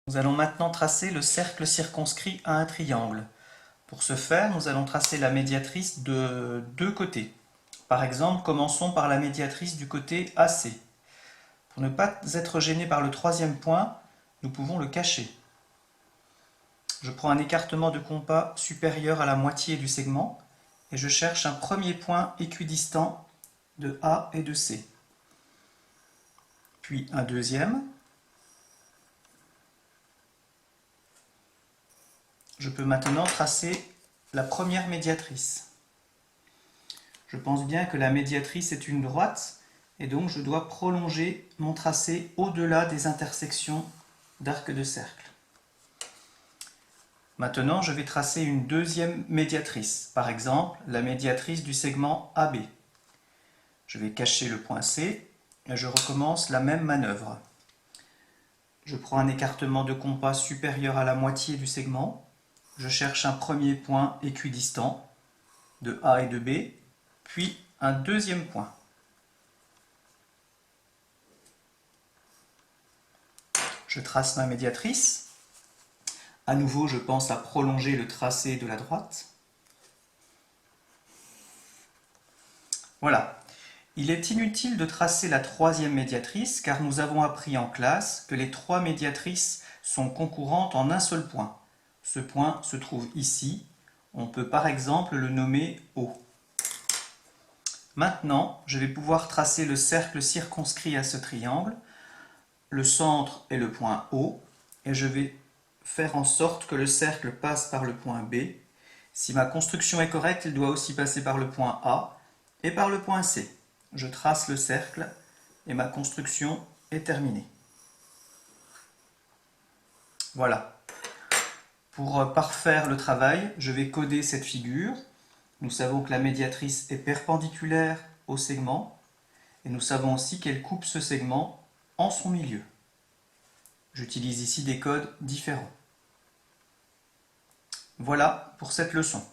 Nous allons maintenant tracer le cercle circonscrit à un triangle. Pour ce faire, nous allons tracer la médiatrice de deux côtés. Par exemple, commençons par la médiatrice du côté AC. Pour ne pas être gêné par le troisième point, nous pouvons le cacher. Je prends un écartement de compas supérieur à la moitié du segment et je cherche un premier point équidistant de A et de C. Puis un deuxième. Je peux maintenant tracer la première médiatrice. Je pense bien que la médiatrice est une droite et donc je dois prolonger mon tracé au-delà des intersections d'arcs de cercle. Maintenant, je vais tracer une deuxième médiatrice, par exemple la médiatrice du segment AB. Je vais cacher le point C et je recommence la même manœuvre. Je prends un écartement de compas supérieur à la moitié du segment. Je cherche un premier point équidistant de A et de B, puis un deuxième point. Je trace ma médiatrice. À nouveau, je pense à prolonger le tracé de la droite. Voilà. Il est inutile de tracer la troisième médiatrice car nous avons appris en classe que les trois médiatrices sont concurrentes en un seul point. Ce point se trouve ici. On peut par exemple le nommer O. Maintenant, je vais pouvoir tracer le cercle circonscrit à ce triangle. Le centre est le point O et je vais faire en sorte que le cercle passe par le point B. Si ma construction est correcte, il doit aussi passer par le point A et par le point C. Je trace le cercle et ma construction est terminée. Voilà. Pour parfaire le travail, je vais coder cette figure. Nous savons que la médiatrice est perpendiculaire au segment et nous savons aussi qu'elle coupe ce segment en son milieu. J'utilise ici des codes différents. Voilà pour cette leçon.